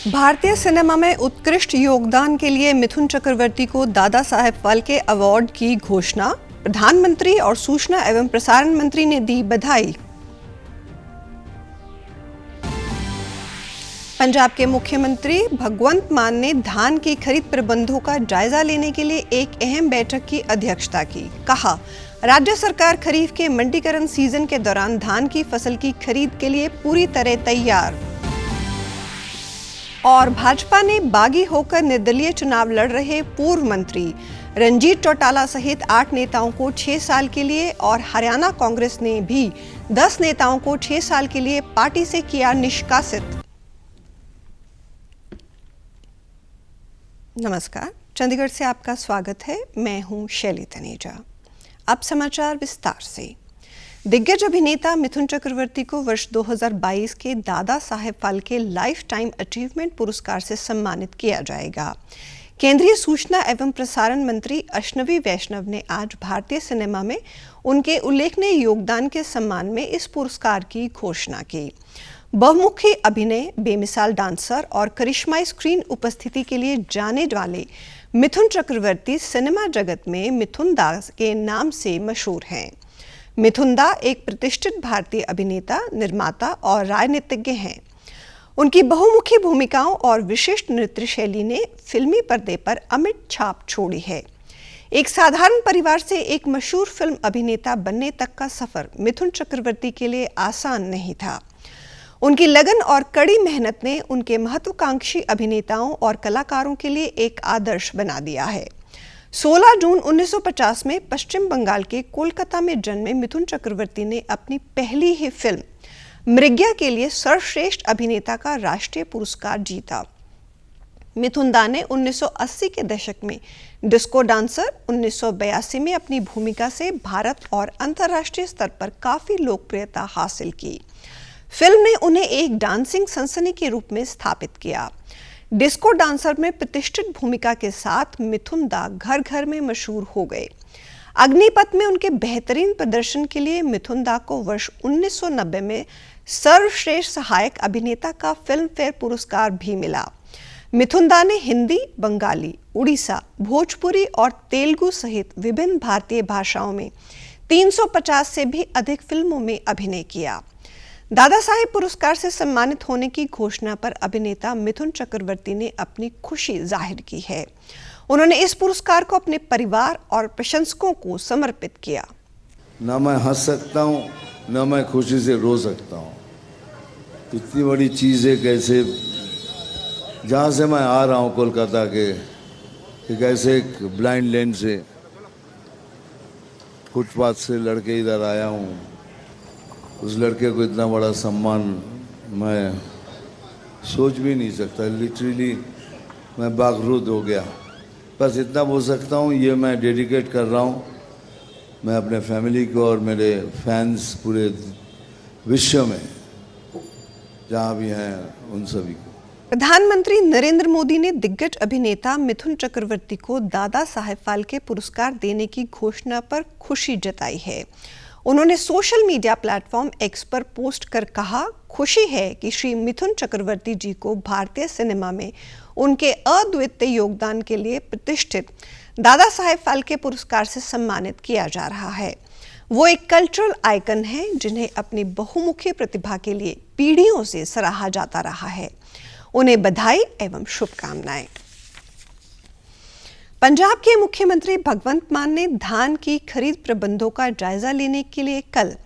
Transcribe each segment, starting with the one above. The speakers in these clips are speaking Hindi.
भारतीय सिनेमा में उत्कृष्ट योगदान के लिए मिथुन चक्रवर्ती को दादा साहेब फाल्के अवार्ड की घोषणा। प्रधानमंत्री और सूचना एवं प्रसारण मंत्री ने दी बधाई। पंजाब के मुख्यमंत्री भगवंत मान ने धान की खरीद प्रबंधों का जायजा लेने के लिए एक अहम बैठक की अध्यक्षता की। कहा, राज्य सरकार खरीफ के मंडीकरण सीजन के दौरान धान की फसल की खरीद के लिए पूरी तरह तैयार। और भाजपा ने बागी होकर निर्दलीय चुनाव लड़ रहे पूर्व मंत्री रंजीत चौटाला सहित 8 नेताओं को 6 साल के लिए और हरियाणा कांग्रेस ने भी 10 नेताओं को 6 साल के लिए पार्टी से किया निष्कासित। नमस्कार, चंडीगढ़ से आपका स्वागत है। मैं हूं शैली तनेजा। अब समाचार विस्तार से। दिग्गज अभिनेता मिथुन चक्रवर्ती को वर्ष 2022 के Dada Saheb Phalke life time achievement पुरस्कार से सम्मानित किया जाएगा। केंद्रीय सूचना एवं प्रसारण मंत्री अश्विनी वैष्णव ने आज भारतीय सिनेमा में उनके उल्लेखनीय योगदान के सम्मान में इस पुरस्कार की घोषणा की। बहुमुखी अभिनय, बेमिसाल डांसर और करिश्माई स्क्रीन उपस्थिति के लिए जाने वाले मिथुन चक्रवर्ती सिनेमा जगत में मिथुन दा के नाम से मशहूर हैं। मिथुन दा एक प्रतिष्ठित भारतीय अभिनेता, निर्माता और राजनीतिज्ञ हैं। उनकी बहुमुखी भूमिकाओं और विशिष्ट नृत्य शैली ने फिल्मी पर्दे पर अमिट छाप छोड़ी है। एक साधारण परिवार से एक मशहूर फिल्म अभिनेता बनने तक का सफर मिथुन चक्रवर्ती के लिए आसान नहीं था। उनकी लगन और कड़ी मेहनत ने उनके महत्वाकांक्षी अभिनेताओं और कलाकारों के लिए एक आदर्श बना दिया है। 16 जून 1950 में पश्चिम बंगाल के कोलकाता में जन्मे मिथुन चक्रवर्ती ने अपनी पहली ही फिल्म मृग्या के लिए सर्वश्रेष्ठ अभिनेता का राष्ट्रीय पुरस्कार जीता। मिथुन दा ने 1980 के दशक में डिस्को डांसर, 1982 में अपनी भूमिका से भारत और अंतर्राष्ट्रीय स्तर पर काफी लोकप्रियता हासिल की। फिल्म ने उन्हें एक डांसिंग सनसनी के रूप में स्थापित किया। डिस्को डांसर में प्रतिष्ठित भूमिका के साथ मिथुन दा घर घर में मशहूर हो गए। अग्निपथ में उनके बेहतरीन प्रदर्शन के लिए मिथुन दा को वर्ष 1990 में सर्वश्रेष्ठ सहायक अभिनेता का फिल्म फेयर पुरस्कार भी मिला। मिथुन दा ने हिंदी, बंगाली, उड़ीसा, भोजपुरी और तेलुगु सहित विभिन्न भारतीय भाषाओं में 350 से भी अधिक फिल्मों में अभिनय किया। दादा साहेब पुरस्कार से सम्मानित होने की घोषणा पर अभिनेता मिथुन चक्रवर्ती ने अपनी खुशी जाहिर की है। उन्होंने इस पुरस्कार को अपने परिवार और प्रशंसकों को समर्पित किया। ना मैं हंस सकता हूँ, ना मैं खुशी से रो सकता हूँ। इतनी बड़ी चीज़ है, कैसे जहाँ से मैं आ रहा हूँ कोलकाता के, एक ऐसे एक ब्लाइंड लेन से फुटपाथ से लड़के इधर आया हूँ। उस लड़के को इतना बड़ा सम्मान मैं सोच भी नहीं सकता। लिटरली मैं बागरूद हो गया। बस इतना बोल सकता हूँ, ये मैं डेडिकेट कर रहा हूँ मैं अपने फैमिली को और मेरे फैंस पूरे विश्व में जहाँ भी हैं उन सभी को। प्रधानमंत्री नरेंद्र मोदी ने दिग्गज अभिनेता मिथुन चक्रवर्ती को दादा साहेब फाल्के पुरस्कार देने की घोषणा पर खुशी जताई है। उन्होंने सोशल मीडिया प्लेटफॉर्म एक्स पर पोस्ट कर कहा, खुशी है कि श्री मिथुन चक्रवर्ती जी को भारतीय सिनेमा में उनके अद्वितीय योगदान के लिए प्रतिष्ठित दादा साहेब फाल्के पुरस्कार से सम्मानित किया जा रहा है। वो एक कल्चरल आइकन हैं जिन्हें अपनी बहुमुखी प्रतिभा के लिए पीढ़ियों से सराहा जाता रहा है। उन्हें बधाई एवं शुभकामनाएं। पंजाब के मुख्यमंत्री भगवंत मान ने धान की खरीद प्रबंधों का जायजा लेने के लिए कल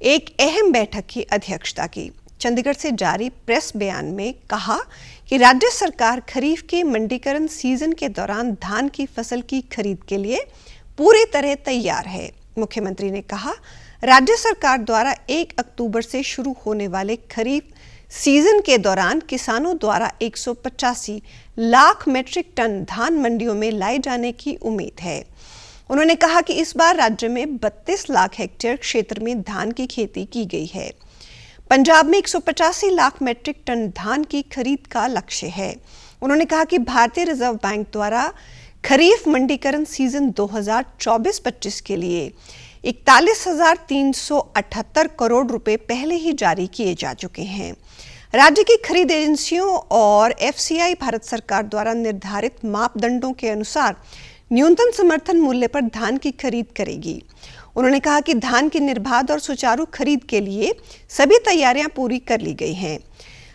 एक अहम बैठक की अध्यक्षता की। चंडीगढ़ से जारी प्रेस बयान में कहा कि राज्य सरकार खरीफ के मंडीकरण सीजन के दौरान धान की फसल की खरीद के लिए पूरी तरह तैयार है। मुख्यमंत्री ने कहा, राज्य सरकार द्वारा 1 अक्टूबर से शुरू होने वाले खरीफ सीजन के दौरान किसानों द्वारा 185 लाख मीट्रिक टन धान मंडियों में लाए जाने की उम्मीद है। उन्होंने कहा कि इस बार राज्य में 32 लाख हेक्टेयर क्षेत्र में धान की खेती की गई है। पंजाब में 185 लाख मीट्रिक टन धान की खरीद का लक्ष्य है। उन्होंने कहा कि भारतीय रिजर्व बैंक द्वारा खरीफ मंडीकरण सीजन 2024-25 के लिए 41,378 करोड़ रुपए पहले ही जारी किए जा चुके हैं। राज्य की खरीद एजेंसियों और एफसीआई भारत सरकार द्वारा निर्धारित मापदंडों के अनुसार न्यूनतम समर्थन मूल्य पर धान की खरीद करेगी। उन्होंने कहा कि धान की निर्बाध और सुचारू खरीद के लिए सभी तैयारियां पूरी कर ली गई हैं।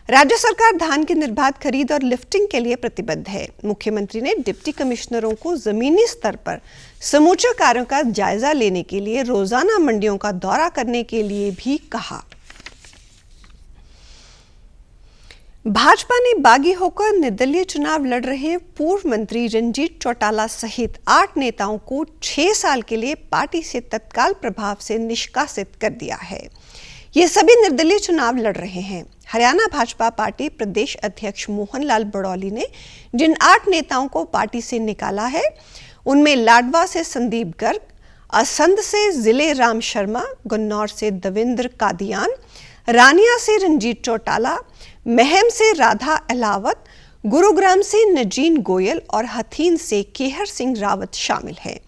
राज्य सरकार धान की निर्बाध खरीद और लिफ्टिंग के लिए प्रतिबद्ध है। मुख्यमंत्री ने डिप्टी कमिश्नरों को जमीनी स्तर पर समूचे कार्यों का जायजा लेने के लिए रोजाना मंडियों का दौरा करने के लिए भी कहा। भाजपा ने बागी होकर निर्दलीय चुनाव लड़ रहे पूर्व मंत्री रंजीत चौटाला सहित 8 नेताओं को 6 साल के लिए पार्टी से तत्काल प्रभाव से निष्कासित कर दिया है। ये सभी निर्दलीय चुनाव लड़ रहे हैं। हरियाणा भाजपा पार्टी प्रदेश अध्यक्ष मोहन लाल बड़ौली ने जिन 8 नेताओं को पार्टी से निकाला है, उनमें लाडवा से संदीप गर्ग, असंध से जिले राम शर्मा, गुन्नौर से देवेंद्र कादियान, रानिया से रंजीत चौटाला, महम से राधा अहलावत, गुरुग्राम से नजीन गोयल और हथीन से केहर सिंह रावत शामिल हैं।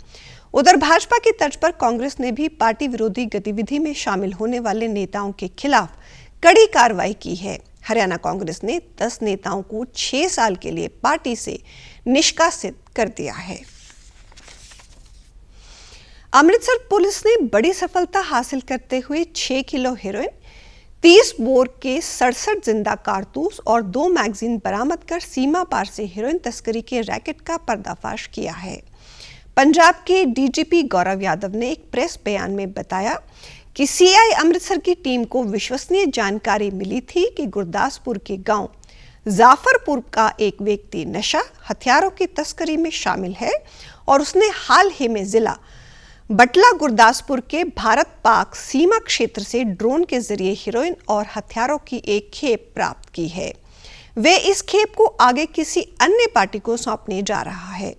उधर भाजपा की तर्ज पर कांग्रेस ने भी पार्टी विरोधी गतिविधि में शामिल होने वाले नेताओं के खिलाफ कड़ी कार्रवाई की है। हरियाणा कांग्रेस ने 10 नेताओं को 6 साल के लिए पार्टी से निष्कासित कर दिया है। अमृतसर पुलिस ने बड़ी सफलता हासिल करते हुए 6 किलो हेरोइन, 30 बोर के 67 जिंदा कारतूस और 2 मैगजीन बरामद कर सीमा पार से हेरोइन तस्करी के रैकेट का पर्दाफाश किया है। पंजाब के डीजीपी गौरव यादव ने एक प्रेस बयान में बताया कि सीआई अमृतसर की टीम को विश्वसनीय जानकारी मिली थी कि गुरदासपुर के गांव जाफरपुर का एक व्यक्ति नशा हथियारों की तस्करी में शामिल है और उसने हाल ही में जिला बटला गुरदासपुर के भारत पाक सीमा क्षेत्र से ड्रोन के जरिए हेरोइन और हथियारों की एक खेप प्राप्त की है। वे इस खेप को आगे किसी अन्य पार्टी को सौंपने जा रहा है।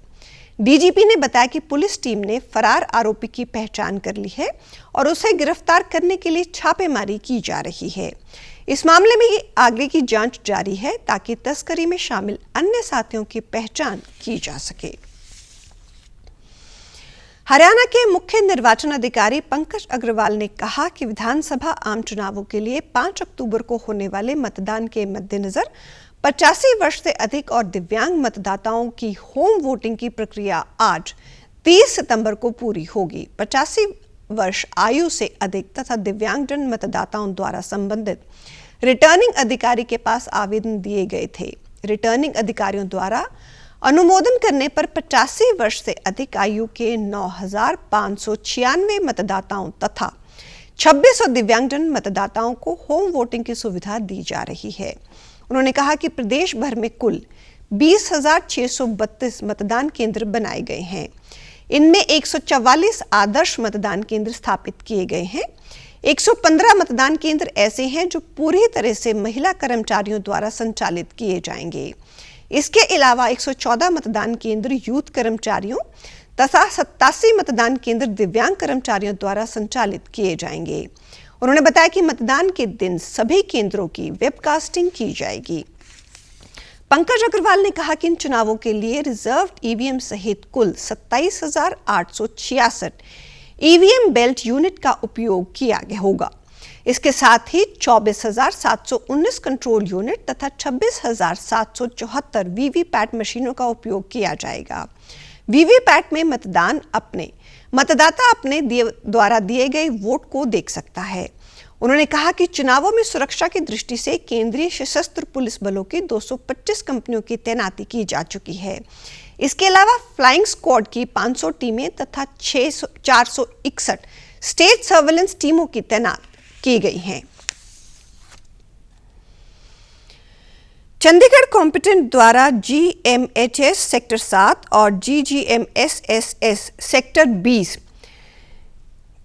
डीजीपी ने बताया कि पुलिस टीम ने फरार आरोपी की पहचान कर ली है और उसे गिरफ्तार करने के लिए छापेमारी की जा रही है। इस मामले में आगे की जांच जारी है ताकि तस्करी में शामिल अन्य साथियों की पहचान की जा सके। हरियाणा के मुख्य निर्वाचन अधिकारी पंकज अग्रवाल ने कहा कि विधानसभा आम चुनावों के लिए 5 अक्टूबर को होने वाले मतदान के मद्देनजर 85 वर्ष से अधिक और दिव्यांग मतदाताओं की होम वोटिंग की प्रक्रिया आज 30 सितंबर को पूरी होगी। 85 वर्ष आयु से अधिक तथा दिव्यांगजन मतदाताओं द्वारा संबंधित रिटर्निंग अधिकारी के पास आवेदन दिए गए थे। रिटर्निंग अधिकारियों द्वारा अनुमोदन करने पर 85 वर्ष से अधिक आयु के 9,596 मतदाताओं तथा 2600 दिव्यांगजन मतदाताओं को होम वोटिंग की सुविधा दी जा रही है। उन्होंने कहा कि प्रदेश भर में कुल 20,632 मतदान केंद्र बनाए गए हैं। इनमें 144 आदर्श मतदान केंद्र स्थापित किए गए हैं। 115 मतदान केंद्र ऐसे हैं जो पूरी तरह से महिला कर्मचारियों द्वारा संचालित किए जाएंगे। इसके अलावा 114 मतदान केंद्र यूथ कर्मचारियों तथा 87 मतदान केंद्र दिव्यांग कर्मचारियों द्वारा संचालित किए जाएंगे। उन्होंने बताया कि मतदान के दिन सभी केंद्रों की वेबकास्टिंग की जाएगी। पंकज अग्रवाल ने कहा कि इन चुनावों के लिए रिजर्व्ड ईवीएम सहित कुल 27,866 ईवीएम बेल्ट यूनिट का उपयोग किया गया होगा। इसके साथ ही 24,719 कंट्रोल यूनिट तथा 26,774 वीवीपैट मशीनों का उपयोग किया जाएगा। वीवीपैट में मतदाता अपने द्वारा दिए गए वोट को देख सकता है। उन्होंने कहा कि चुनावों में सुरक्षा की दृष्टि से केंद्रीय सशस्त्र पुलिस बलों की 225 कंपनियों की तैनाती की जा चुकी है। इसके अलावा फ्लाइंग स्क्वाड की 500 टीमें तथा 461 स्टेट सर्वेलेंस टीमों की तैनात की गई हैं। चंडीगढ़ कॉम्पिटेंट द्वारा जीएमएचएस सेक्टर 7 और जीजीएमएसएसएस सेक्टर 20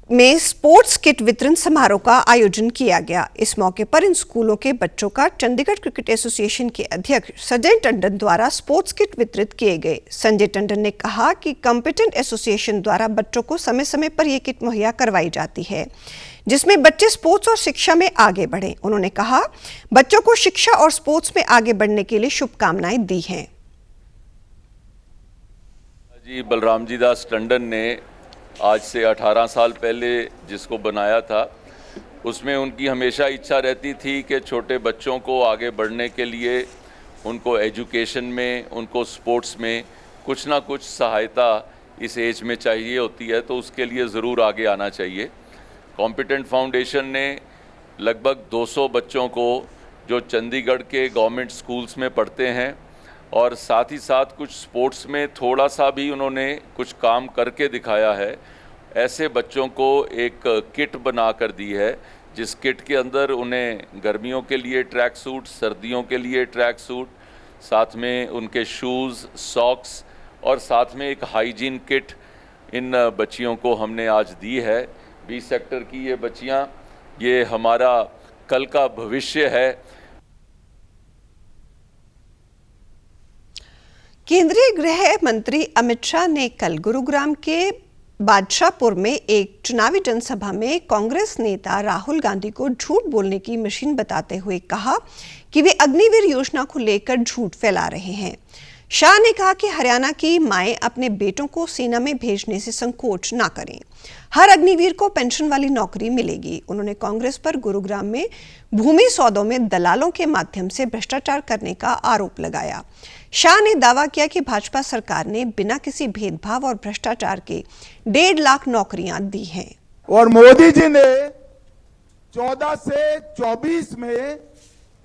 में स्पोर्ट्स किट वितरण समारोह का आयोजन किया गया। इस मौके पर इन स्कूलों के बच्चों का चंडीगढ़ क्रिकेट एसोसिएशन के अध्यक्ष संजय टंडन द्वारा स्पोर्ट्स किट वितरित किए गए। संजय टंडन ने कहा कि कॉम्पिटेंट एसोसिएशन द्वारा बच्चों को समय समय पर यह किट मुहैया करवाई जाती है जिसमें बच्चे स्पोर्ट्स और शिक्षा में आगे बढ़ें। उन्होंने कहा बच्चों को शिक्षा और स्पोर्ट्स में आगे बढ़ने के लिए शुभकामनाएं दी हैं। जी बलराम जी दास टंडन ने आज से 18 साल पहले जिसको बनाया था, उसमें उनकी हमेशा इच्छा रहती थी कि छोटे बच्चों को आगे बढ़ने के लिए उनको एजुकेशन में, उनको स्पोर्ट्स में कुछ ना कुछ सहायता इस एज में चाहिए होती है, तो उसके लिए ज़रूर आगे आना चाहिए। कॉम्पिटेंट फाउंडेशन ने लगभग 200 बच्चों को जो चंडीगढ़ के गवर्नमेंट स्कूल्स में पढ़ते हैं और साथ ही साथ कुछ स्पोर्ट्स में थोड़ा सा भी उन्होंने कुछ काम करके दिखाया है, ऐसे बच्चों को एक किट बना कर दी है, जिस किट के अंदर उन्हें गर्मियों के लिए ट्रैक सूट, सर्दियों के लिए ट्रैक सूट, साथ में उनके शूज़, सॉक्स और साथ में एक हाइजीन किट इन बच्चियों को हमने आज दी है। 20 सेक्टर की ये बच्चियां, ये हमारा कल का भविष्य है। केंद्रीय गृह मंत्री अमित शाह ने कल गुरुग्राम के बादशाहपुर में एक चुनावी जनसभा में कांग्रेस नेता राहुल गांधी को झूठ बोलने की मशीन बताते हुए कहा कि वे अग्निवीर योजना को लेकर झूठ फैला रहे हैं। शाह ने कहा कि हरियाणा की माएं अपने बेटों को सेना में भेजने से संकोच ना करें, हर अग्निवीर को पेंशन वाली नौकरी मिलेगी। उन्होंने कांग्रेस पर गुरुग्राम में भूमि सौदों में दलालों के माध्यम से भ्रष्टाचार करने का आरोप लगाया। शाह ने दावा किया कि भाजपा सरकार ने बिना किसी भेदभाव और भ्रष्टाचार के 1.5 लाख नौकरियां दी हैं। और मोदी जी ने 14 से 24 में,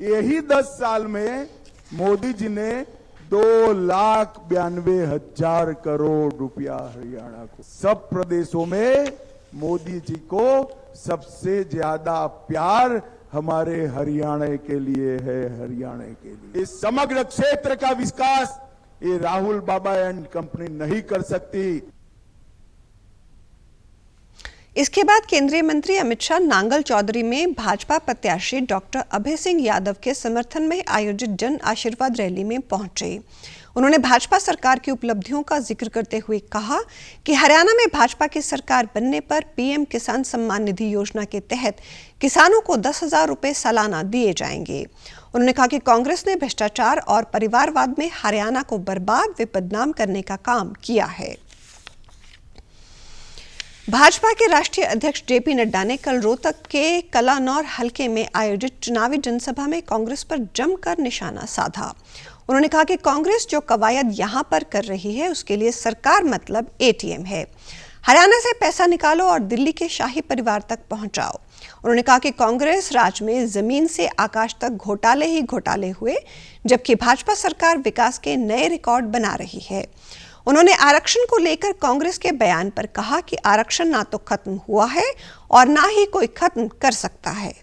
यही 10 साल में मोदी जी ने 2,92,000 करोड़ रुपया हरियाणा को, सब प्रदेशों में मोदी जी को सबसे ज्यादा प्यार हमारे हरियाणा के लिए है। हरियाणा के लिए इस समग्र क्षेत्र का विकास ये राहुल बाबा एंड कंपनी नहीं कर सकती। इसके बाद केंद्रीय मंत्री अमित शाह नांगल चौधरी में भाजपा प्रत्याशी डॉक्टर अभय सिंह यादव के समर्थन में आयोजित जन आशीर्वाद रैली में पहुंचे। उन्होंने भाजपा सरकार की उपलब्धियों का जिक्र करते हुए कहा कि हरियाणा में भाजपा की सरकार बनने पर पीएम किसान सम्मान निधि योजना के तहत किसानों को 10,000 रुपए सालाना दिए जाएंगे। उन्होंने कहा कि कांग्रेस ने भ्रष्टाचार और परिवारवाद में हरियाणा को बर्बाद व बदनाम करने का काम किया है। भाजपा के राष्ट्रीय अध्यक्ष जेपी नड्डा ने कल रोहतक के कलानौर हलके में आयोजित चुनावी जनसभा में कांग्रेस पर जमकर निशाना साधा। उन्होंने कहा कि कांग्रेस जो कवायद यहां पर कर रही है उसके लिए सरकार मतलब एटीएम है। हरियाणा से पैसा निकालो और दिल्ली के शाही परिवार तक पहुंचाओ। उन्होंने कहा कि कांग्रेस राज में जमीन से आकाश तक घोटाले ही घोटाले हुए, जबकि भाजपा सरकार विकास के नए रिकॉर्ड बना रही है। उन्होंने आरक्षण को लेकर कांग्रेस के बयान पर कहा कि आरक्षण ना तो खत्म हुआ है और ना ही कोई खत्म कर सकता है।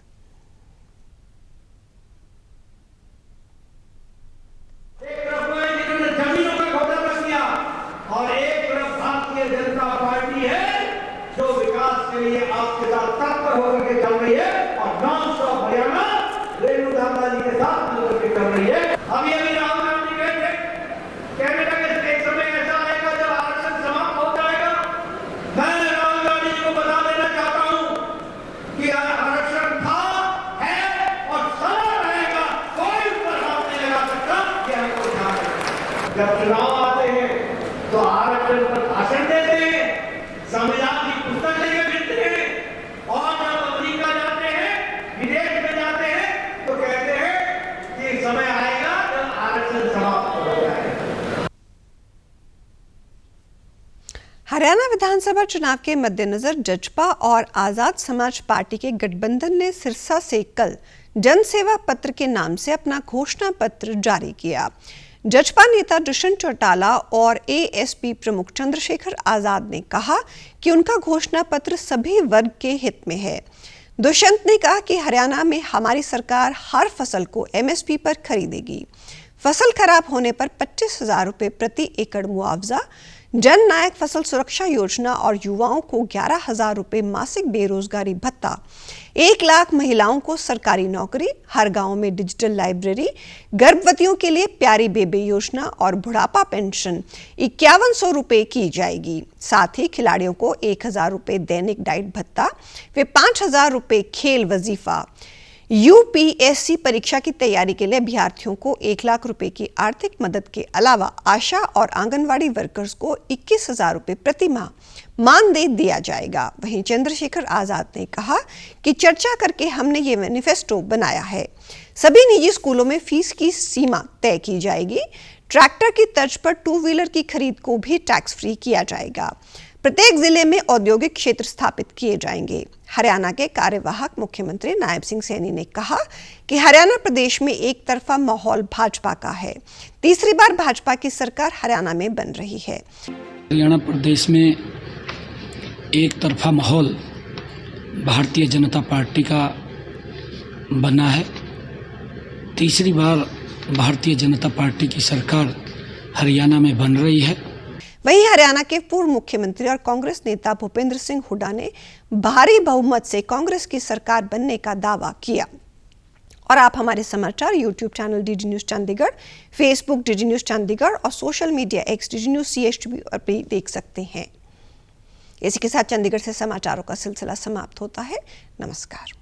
जब चुनाव आते हैं तो आरक्षण पर भाषण देते हैं, संविधान की पुस्तक लेकर फिरते हैं, और जब अमेरिका जाते हैं, विदेश में जाते हैं, तो कहते हैं कि समय आएगा जब आरक्षण समाप्त हो जाएगा। हरियाणा विधानसभा चुनाव के मद्देनजर जजपा और आजाद समाज पार्टी के गठबंधन ने सिरसा से कल जनसेवा पत्र के नाम से अपना घोषणा पत्र जारी किया। जजपा नेता दुष्यंत चौटाला और एएसपी प्रमुख चंद्रशेखर आजाद ने कहा कि उनका घोषणा पत्र सभी वर्ग के हित में है। दुष्यंत ने कहा कि हरियाणा में हमारी सरकार हर फसल को एमएसपी पर खरीदेगी। फसल खराब होने पर 25,000 रुपए प्रति एकड़ मुआवजा, जन नायक फसल सुरक्षा योजना और युवाओं को 11,000 रुपए मासिक बेरोजगारी भत्ता, 1 लाख महिलाओं को सरकारी नौकरी, हर गांव में डिजिटल लाइब्रेरी, गर्भवतियों के लिए प्यारी बेबी योजना और बुढ़ापा पेंशन 5100 रुपए की जाएगी। साथ ही खिलाड़ियों को 1,000 रुपए दैनिक डाइट भत्ता व 5,000 रुपए खेल वजीफा, यूपीएससी परीक्षा की तैयारी के लिए अभ्यर्थियों को 1 लाख रुपए की आर्थिक मदद के अलावा आशा और आंगनवाड़ी वर्कर्स को 21,000 रुपए प्रति माह मानदेय दिया जाएगा। वहीं चंद्रशेखर आजाद ने कहा कि चर्चा करके हमने ये मैनिफेस्टो बनाया है। सभी निजी स्कूलों में फीस की सीमा तय की जाएगी। ट्रैक्टर की तर्ज पर 2 व्हीलर की खरीद को भी टैक्स फ्री किया जाएगा। प्रत्येक जिले में औद्योगिक क्षेत्र स्थापित किए जाएंगे। हरियाणा के कार्यवाहक मुख्यमंत्री नायब सिंह सैनी ने कहा कि हरियाणा प्रदेश में एक तरफा माहौल भाजपा का है। तीसरी बार भाजपा की सरकार हरियाणा में बन रही है। हरियाणा प्रदेश में एक तरफा माहौल भारतीय जनता पार्टी का बना है। तीसरी बार भारतीय जनता पार्टी की सरकार हरियाणा में बन रही है। वहीं हरियाणा के पूर्व मुख्यमंत्री और कांग्रेस नेता भूपेंद्र सिंह हुड्डा ने भारी बहुमत से कांग्रेस की सरकार बनने का दावा किया। और आप हमारे समाचार YouTube channel DD News Chandigarh, Facebook DD News Chandigarh और social media X DD News CHTV पर भी देख सकते हैं। इसी के साथ चंडीगढ़ से समाचारों का सिलसिला समाप्त होता है। नमस्कार।